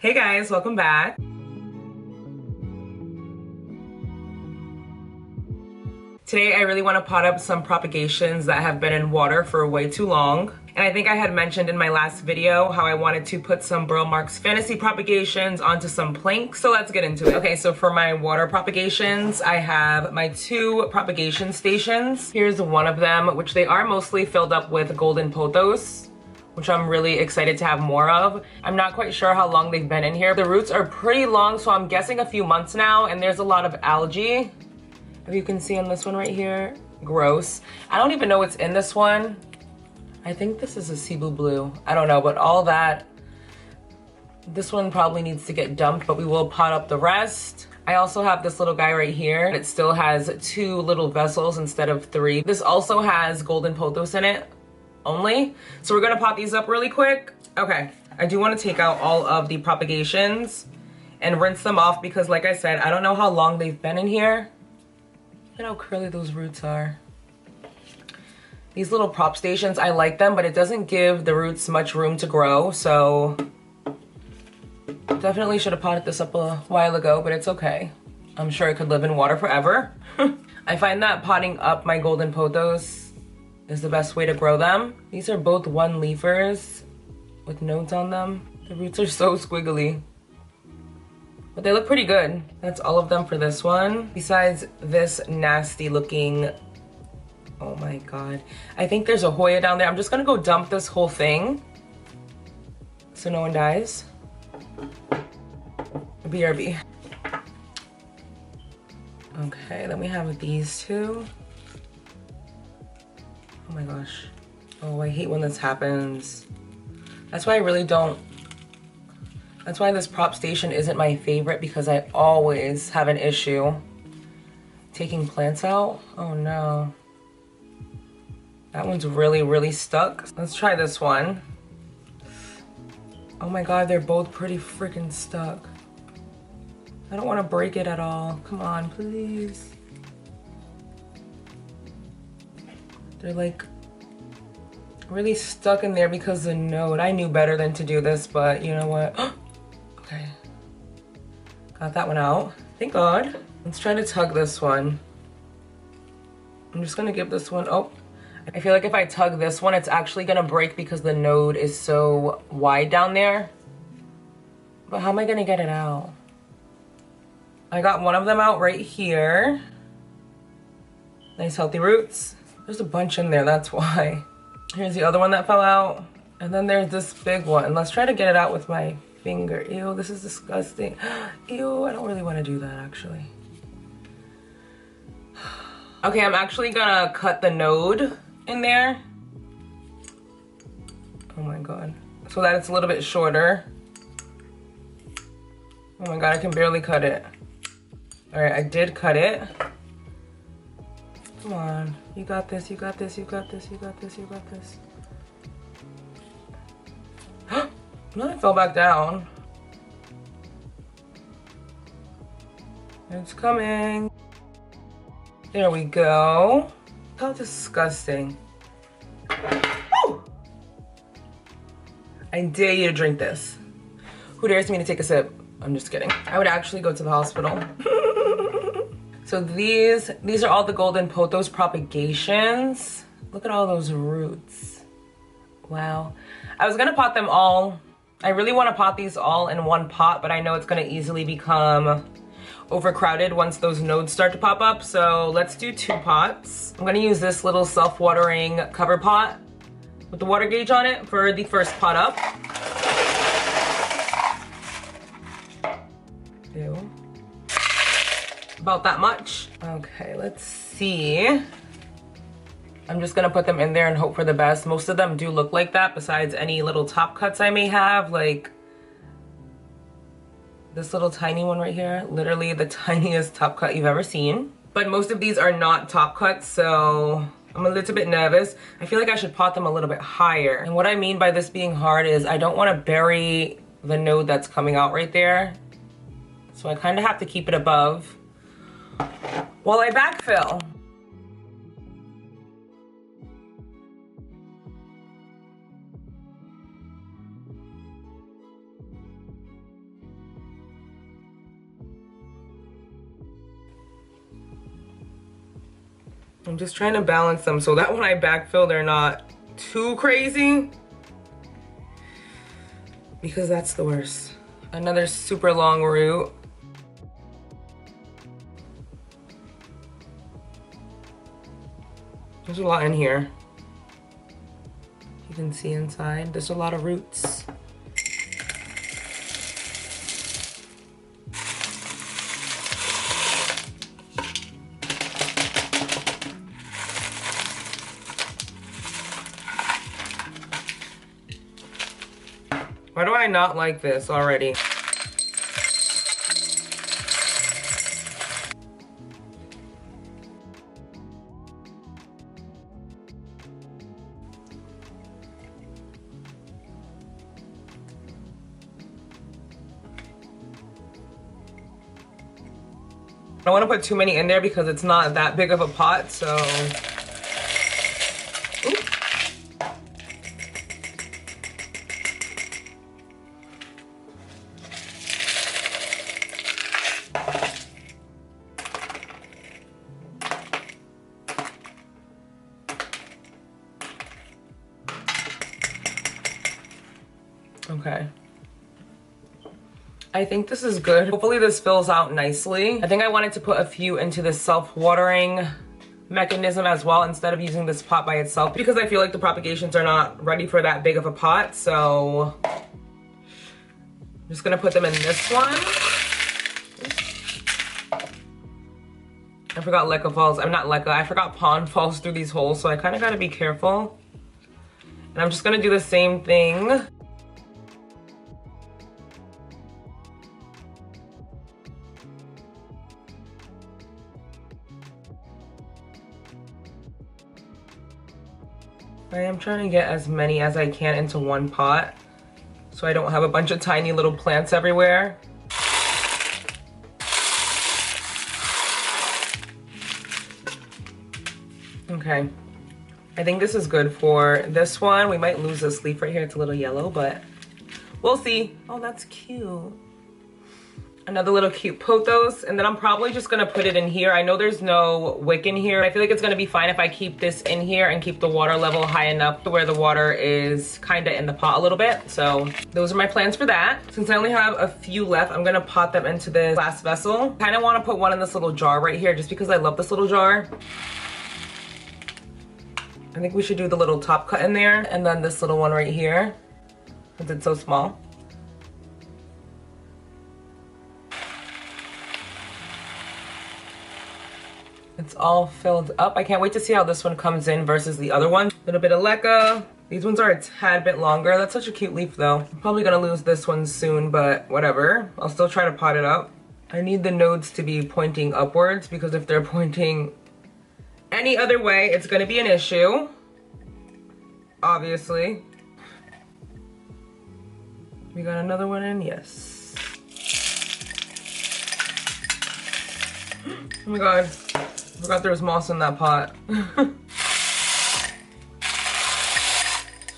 Hey guys, welcome back. Today I really want to pot up some propagations that have been in water for way too long. And I think I had mentioned in my last video how I wanted to put some Burle Marx fantasy propagations onto some planks, so let's get into it. Okay, so for my water propagations, I have my two propagation stations. Here's one of them, which they are mostly filled up with golden pothos, which I'm really excited to have more of. I'm not quite sure how long they've been in here. The roots are pretty long, so I'm guessing a few months now, and there's a lot of algae. If you can see on this one right here, gross. I don't even know what's in this one. I think this is a Cebu blue. I don't know, but all that, this one probably needs to get dumped, but we will pot up the rest. I also have this little guy right here. It still has two little vessels instead of three. This also has golden pothos in it only. So we're gonna pot these up really quick. Okay, I do wanna take out all of the propagations and rinse them off because like I said, I don't know how long they've been in here. Look at how curly those roots are. These little prop stations, I like them, but it doesn't give the roots much room to grow, so definitely should have potted this up a while ago, but it's okay. I'm sure it could live in water forever. I find that potting up my golden pothos is the best way to grow them. These are both one leafers with nodes on them. The roots are so squiggly, but they look pretty good. That's all of them for this one. Besides this nasty looking, oh my God. I think there's a Hoya down there. I'm just gonna go dump this whole thing so no one dies. BRB. Okay, then we have these two. Oh my gosh. Oh, I hate when this happens. That's why I really don't, that's why this prop station isn't my favorite, because I always have an issue taking plants out. Oh no. That one's really, really stuck. Let's try this one. Oh my God, they're both pretty freaking stuck. I don't want to break it at all. Come on, please. They're like really stuck in there because the node. I knew better than to do this, but you know what? Okay. Got that one out. Thank God. Let's try to tug this one. I'm just gonna give this one, oh. I feel like if I tug this one, it's actually gonna break because the node is so wide down there. But how am I gonna get it out? I got one of them out right here. Nice healthy roots. There's a bunch in there, that's why. Here's the other one that fell out. And then there's this big one. Let's try to get it out with my finger. Ew, this is disgusting. Ew, I don't really wanna do that actually. Okay, I'm actually gonna cut the node in there. Oh my God. So that it's a little bit shorter. Oh my God, I can barely cut it. All right, I did cut it. Come on, you got this, you got this, you got this, you got this, you got this. No, it fell back down. It's coming. There we go. How disgusting. Woo! I dare you to drink this. Who dares me to take a sip? I'm just kidding. I would actually go to the hospital. So these are all the golden pothos propagations. Look at all those roots. Wow. I was gonna pot them all. I really wanna pot these all in one pot, but I know it's gonna easily become overcrowded once those nodes start to pop up. So let's do two pots. I'm gonna use this little self-watering cover pot with the water gauge on it for the first pot up. Ew. About that much. Okay, let's see. I'm just gonna put them in there and hope for the best. Most of them do look like that, besides any little top cuts I may have, like this little tiny one right here. Literally the tiniest top cut you've ever seen. But most of these are not top cuts, so I'm a little bit nervous. I feel like I should pot them a little bit higher. And what I mean by this being hard is I don't want to bury the node that's coming out right there. So I kind of have to keep it above while I backfill. I'm just trying to balance them so that when I backfill, they're not too crazy. Because that's the worst. Another super long root. There's a lot in here. You can see inside, there's a lot of roots. Why do I not like this already? I don't want to put too many in there because it's not that big of a pot, so. Ooh. Okay. I think this is good. Hopefully this fills out nicely. I think I wanted to put a few into the self-watering mechanism as well instead of using this pot by itself because I feel like the propagations are not ready for that big of a pot. So I'm just gonna put them in this one. I forgot Leca falls. I'm not Leca. I forgot Pond falls through these holes, so I kind of got to be careful. And I'm just gonna do the same thing. I am trying to get as many as I can into one pot so I don't have a bunch of tiny little plants everywhere. Okay, I think this is good for this one. We might lose this leaf right here. It's a little yellow, but we'll see. Oh, that's cute. Another little cute pothos, and then I'm probably just gonna put it in here. I know there's no wick in here. I feel like it's gonna be fine if I keep this in here and keep the water level high enough to where the water is kinda in the pot a little bit. So those are my plans for that. Since I only have a few left, I'm gonna pot them into this glass vessel. Kinda wanna put one in this little jar right here just because I love this little jar. I think we should do the little top cut in there and then this little one right here since it's so small. It's all filled up. I can't wait to see how this one comes in versus the other one. A little bit of Leca. These ones are a tad bit longer. That's such a cute leaf though. I'm probably gonna lose this one soon, but whatever. I'll still try to pot it up. I need the nodes to be pointing upwards because if they're pointing any other way, it's gonna be an issue. Obviously. We got another one in, yes. Oh my God. I forgot there was moss in that pot.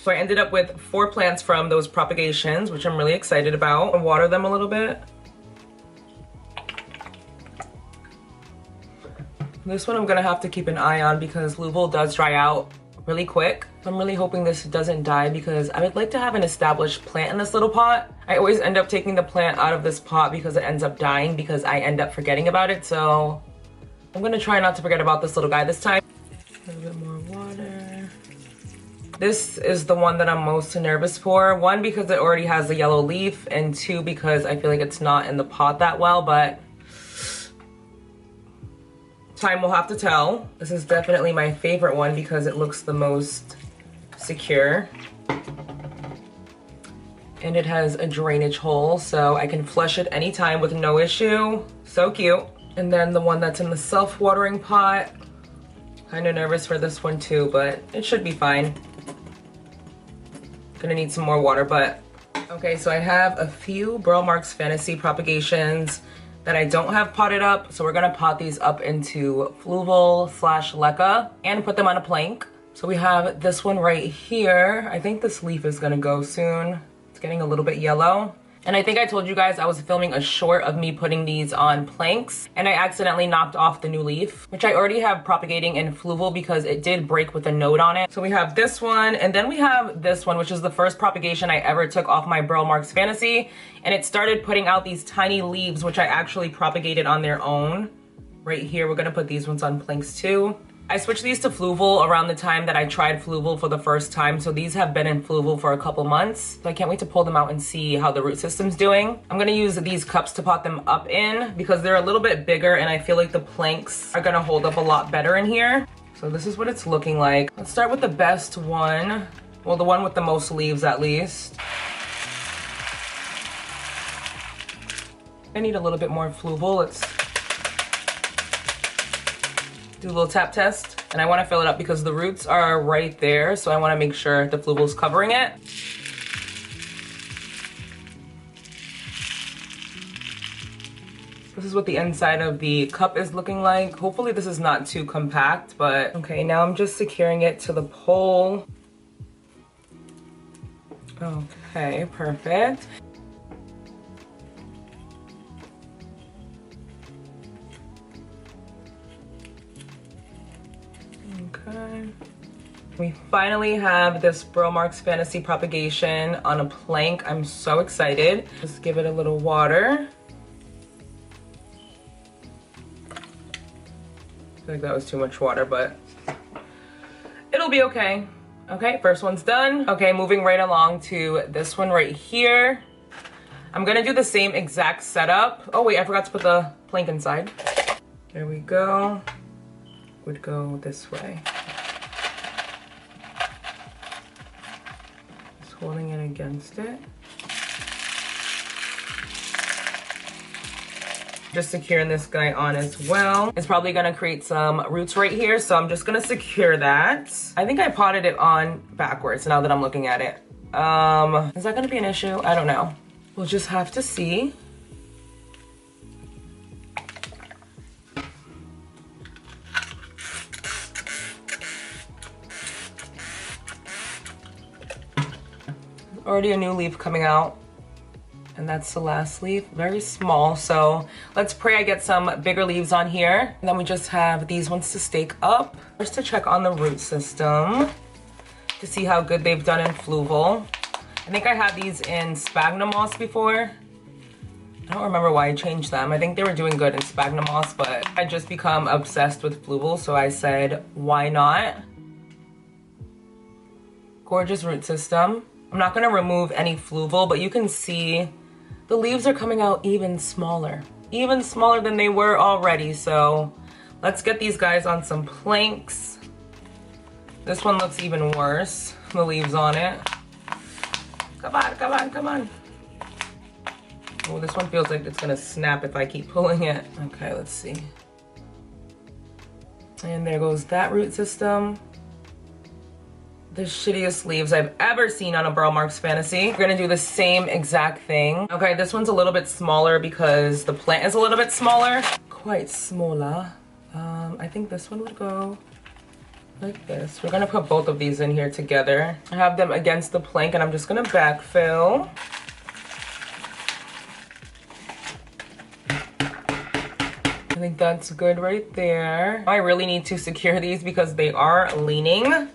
So I ended up with 4 plants from those propagations, which I'm really excited about. I'll water them a little bit. This one I'm gonna have to keep an eye on because Louisville does dry out really quick. I'm really hoping this doesn't die because I would like to have an established plant in this little pot. I always end up taking the plant out of this pot because it ends up dying because I end up forgetting about it. So I'm gonna try not to forget about this little guy this time. A little bit more water. This is the one that I'm most nervous for. 1, because it already has the yellow leaf, and 2, because I feel like it's not in the pot that well, but time will have to tell. This is definitely my favorite one because it looks the most secure. And it has a drainage hole, so I can flush it anytime with no issue. So cute. And then the one that's in the self-watering pot. Kind of nervous for this one too, but it should be fine. Gonna need some more water, but okay, so I have a few Burle Marx Fantasy propagations that I don't have potted up, so we're gonna pot these up into Fluval/Leca and put them on a plank. So we have this one right here. I think this leaf is gonna go soon. It's getting a little bit yellow. And I think I told you guys I was filming a short of me putting these on planks, and I accidentally knocked off the new leaf, which I already have propagating in Fluval because it did break with a node on it. So we have this one, and then we have this one, which is the first propagation I ever took off my Burle Marx Fantasy, and it started putting out these tiny leaves, which I actually propagated on their own. Right here, we're gonna put these ones on planks too. I switched these to Fluval around the time that I tried Fluval for the first time, so these have been in Fluval for a couple months. So I can't wait to pull them out and see how the root system's doing. I'm gonna use these cups to pot them up in because they're a little bit bigger and I feel like the planks are gonna hold up a lot better in here. So this is what it's looking like. Let's start with the best one. Well, the one with the most leaves at least. I need a little bit more Fluval. Let's do a little tap test, and I want to fill it up because the roots are right there, so I want to make sure the Fluval's covering it. This is what the inside of the cup is looking like. Hopefully this is not too compact, but okay, now I'm just securing it to the pole. Okay, perfect. We finally have this Burle Marx Fantasy propagation on a plank. I'm so excited. Just give it a little water. I feel like that was too much water, but it'll be okay. Okay, first one's done. Okay, moving right along to this one right here. I'm gonna do the same exact setup. Oh wait, I forgot to put the plank inside. There we go. Would go this way. Holding it against it. Just securing this guy on as well. It's probably gonna create some roots right here, so I'm just gonna secure that. I think I potted it on backwards now that I'm looking at it. Is that gonna be an issue? I don't know. We'll just have to see. Already a new leaf coming out, and that's the last leaf, very small. So let's pray I get some bigger leaves on here. And then we just have these ones to stake up. First to check on the root system to see how good they've done in Fluval. I think I had these in sphagnum moss before. I don't remember why I changed them. I think they were doing good in sphagnum moss, but I just become obsessed with Fluval, so I said, why not? Gorgeous root system. I'm not gonna remove any Fluval, but you can see the leaves are coming out even smaller than they were already. So let's get these guys on some planks. This one looks even worse, the leaves on it. Come on, come on, come on. Oh, this one feels like it's gonna snap if I keep pulling it. Okay, let's see. And there goes that root system. The shittiest leaves I've ever seen on a Burle Marx Fantasy. We're gonna do the same exact thing. Okay, this one's a little bit smaller because the plant is a little bit smaller. Quite smaller. I think this one would go like this. We're gonna put both of these in here together. I have them against the plank and I'm just gonna backfill. I think that's good right there. I really need to secure these because they are leaning.